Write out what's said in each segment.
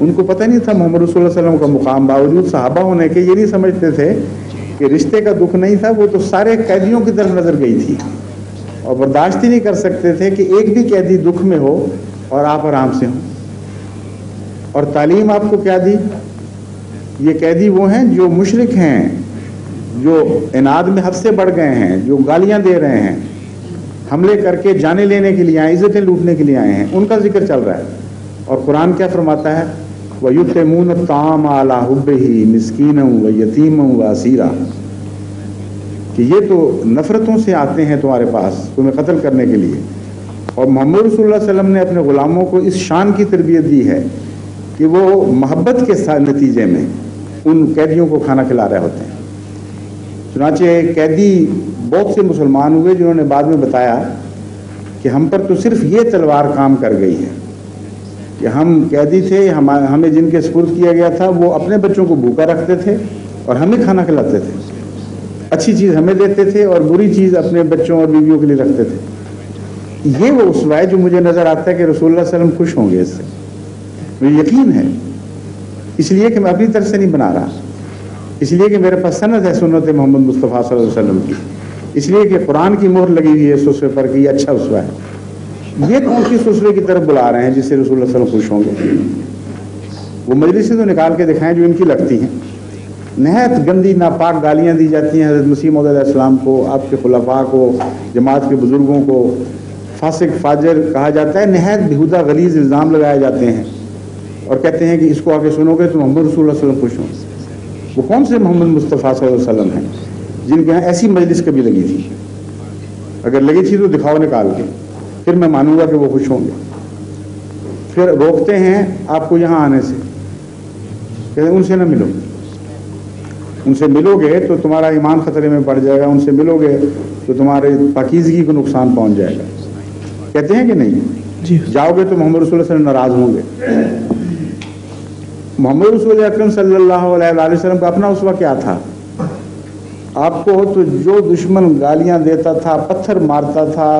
ان کو پتہ نہیں تھا محمد رسول اللہ صلی اللہ علیہ وسلم کا مقام، باوجود صحابہ ہونے کے یہ نہیں سمجھتے تھے کہ رشتے کا دکھ نہیں تھا، وہ تو سارے قیدیوں کی طرف نظر گئی تھی اور برداشت ہی نہیں کر سکتے تھے کہ ایک بھی قیدی دکھ میں ہو اور آپ آرام سے ہوں۔ اور تعلیم آپ کو کیا دی؟ یہ قیدی وہ ہیں جو مشرک ہیں، جو اناد میں حد سے بڑھ گئے ہیں، جو گالیاں دے رہے ہیں، حملے کر کے جانیں لینے کے لیے آئے، عزتیں لوٹنے کے لیے آئے ہیں، ان کا ذکر چل رہا ہے۔ اور قرآن کیا فرماتا ہے؟ وَيُطْعِمُونَ الطَّعَامَ عَلَىٰ حُبِّهِ مِسْكِينًا وَيَتِيمًا وَأَسِيرًا، کہ یہ تو نفرتوں سے آتے ہیں تمہارے پاس تمہیں قتل کرنے کے لیے، اور محمد رسول اللہ صلی اللہ علیہ وسلم نے اپنے غلاموں کو اس شان کی تربیت دی ہے کہ وہ محبت کے نتیجے میں ان قیدیوں کو کھانا کھلا رہے ہوتے ہیں۔ چنانچہ قیدی بہت سے مسلمان ہوئے جنہوں نے بعد میں بتایا کہ ہم پر تو صرف یہ تلوار کام کر گئی ہے کہ ہم قیدی تھے، ہمیں جن کے سپرد کیا گیا تھا وہ اپنے بچوں کو بھوکا رکھتے تھے اور ہمیں کھانا کھلاتے تھے، اچھی چیز ہمیں دیتے تھے اور بری چیز اپنے بچوں اور بیویوں کے لیے رکھتے تھے۔ یہ وہ اسوہ ہے جو مجھے نظر آتا ہے کہ رسول اللہ صلی اللہ علیہ وسلم خوش ہوں گے اس سے، مجھے یقین ہے، اس لیے کہ میں اپنی طرف سے نہیں بنا رہا، اس لیے کہ میرے پاس سند ہے سنت محمد مصطفیٰ صلی اللہ علیہ وسلم کی، اس لیے کہ قرآن کی مہر لگی ہوئی ہے اس اسوے پر کہ یہ اچھا اسوہ ہے۔ یہ کون سی اسوے کی طرف بلا رہے ہیں جس سے رسول اللہ صلی اللہ علیہ وسلم خوش ہوں گے؟ وہ مجلسیں تو نکال کے دکھائیں جو ان کی لگتی ہیں، نہایت گندی ناپاک گالیاں دی جاتی ہیں حضرت مسیح موعود علیہ السلام کو، آپ کے خلفاء کو، جماعت کے بزرگوں کو فاسق فاجر کہا جاتا ہے، نہایت بیہودہ غلیظ الزام لگائے جاتے ہیں اور کہتے ہیں کہ اس کو آ کے سنو گے تو محمد رسول اللہ صلی اللہ علیہ وسلم خوش ہوں۔ وہ کون سے محمد مصطفیٰ صلی اللہ علیہ وسلم ہیں جن کے یہاں ایسی مجلس کبھی لگی تھی؟ اگر لگی تھی تو دکھاؤ نکال کے، پھر میں مانوں گا کہ وہ خوش ہوں گے۔ پھر روکتے ہیں آپ کو یہاں آنے سے، کہتے ہیں ان سے نہ ملو، ان سے ملو گے تو تمہارا ایمان خطرے میں پڑ جائے گا، ان سے ملو گے تو تمہارے پاکیزگی کو نقصان پہنچ جائے گا۔ کہتے ہیں کہ نہیں؟ جاؤ گے تو محمد رسول اللہ صلی اللہ علیہ وسلم ناراض ہوں گے۔ محمد رسول اکرم صلی اللہ علیہ وسلم کا اپنا اسوہ کیا تھا؟ آپ کو تو جو دشمن گالیاں دیتا تھا، پتھر مارتا تھا،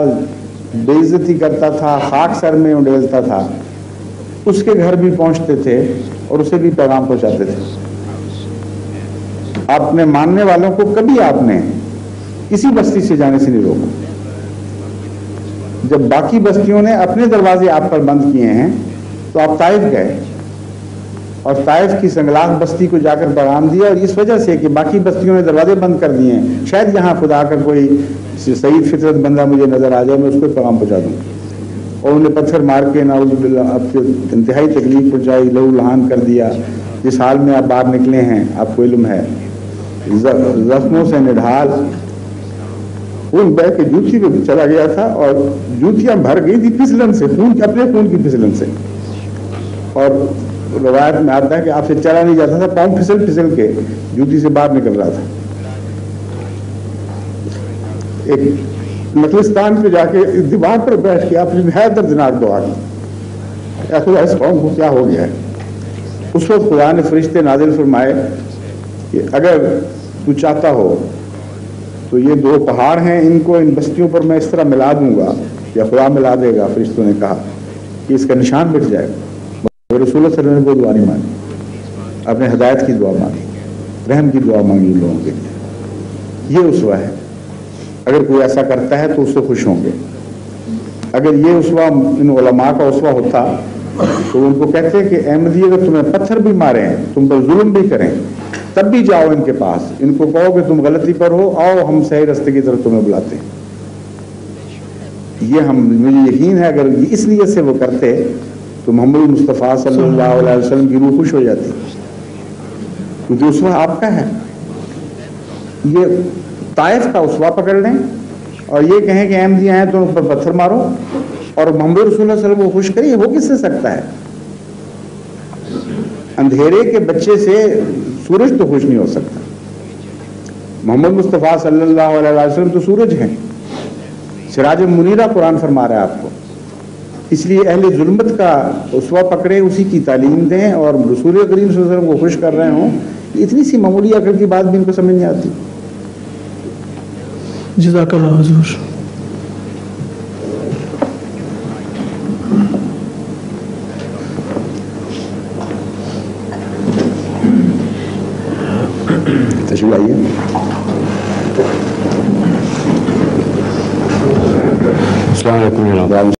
بے عزتی کرتا تھا، خاک سر میں اڈیلتا تھا، اس کے گھر بھی پہنچتے تھے اور اسے بھی پیغام پہنچاتے تھے۔ اپنے ماننے والوں کو کبھی آپ نے کسی بستی سے جانے سے نہیں روکا۔ جب باقی بستیوں نے اپنے دروازے آپ پر بند کیے ہیں تو آپ طائف گئے اور طائف کی سنگلاخ بستی کو جا کر پیغام دیا، اور اس وجہ سے کہ باقی بستیوں نے دروازے بند کر دیے ہیں، شاید یہاں خدا کا کوئی سعید فطرت بندہ مجھے نظر آ جائے، میں اس کو پیغام پہنچا دوں۔ اور انہیں پتھر مار کے نعوذ باللہ آپ کو انتہائی تکلیف پہنچائی، لہو لہان کر دیا۔ جس حال میں آپ باہر نکلے ہیں آپ کو علم ہے، زخموں سے نڈھال خون بہ کے جوتی پہ چلا گیا تھا اور جوتیاں بھر گئی تھی پھسلن سے، خون اپنے خون کی پھسلن سے، اور روایت میں آتا ہے کہ آپ سے چلا نہیں جاتا تھا، پاؤں پھسل پھسل کے جوتی سے باہر نکل رہا تھا۔ ایک نخلستان پہ جا کے دیوار پر بیٹھ کے آپ نے نہایت دردناک دعا کی، اے خدا اس قوم کو کیا ہو گیا ہے۔ اس وقت خدا نے فرشتے نازل فرمائے کہ اگر تو چاہتا ہو تو یہ دو پہاڑ ہیں، ان کو ان بستیوں پر میں اس طرح ملا دوں گا، یا خدا ملا دے گا، فرشتوں نے کہا کہ اس کا نشان مٹ جائے گا۔ رسول اللہ صلی اللہ علیہ وسلم نے وہ دعا نہیں مانگی، اپنے ہدایت کی دعا مانگی، رحم کی دعا مانگی ان لوگوں کے لیے۔ یہ اسوہ ہے، اگر کوئی ایسا کرتا ہے تو اس سے خوش ہوں گے۔ اگر یہ اسوہ ان علماء کا اسوہ ہوتا تو ان کو کہتے کہ احمدی اگر تمہیں پتھر بھی ماریں، تم پر ظلم بھی کریں، تب بھی جاؤ ان کے پاس، ان کو کہو کہ تم غلطی پر ہو، آؤ ہم صحیح راستے کی طرف تمہیں بلاتے ہیں۔ یہ مجھے یقین ہے اگر اس نیت سے وہ کرتے تو محمد مصطفیٰ صلی اللہ علیہ وسلم کی روح خوش ہو جاتی، کیونکہ اسوہ آپ کا ہے۔ یہ طائف کا اسوہ پکڑ لیں اور یہ کہیں کہ احمدی آئے تو ان پر پتھر مارو، اور محمد رسول اللہ صلی اللہ علیہ وسلم کو خوش کریے، ہو کس سے سکتا ہے؟ اندھیرے کے بچے سے سورج تو خوش نہیں ہو سکتا۔ محمد مصطفیٰ صلی اللہ علیہ وسلم تو سورج ہیں، سراج منیرہ قرآن فرما رہا ہے آپ کو۔ اس لیے اہل ظلمت کا اسوہ پکڑے، اسی کی تعلیم دیں، اور رسول کریم صلی اللہ علیہ وسلم کو خوش کر رہے ہوں۔ اتنی سی معمولی عقل کی بات بھی ان کو سمجھ نہیں آتی۔ جزاک اللہ حضور۔ تشریف آئیے. السلام علیکم جناب.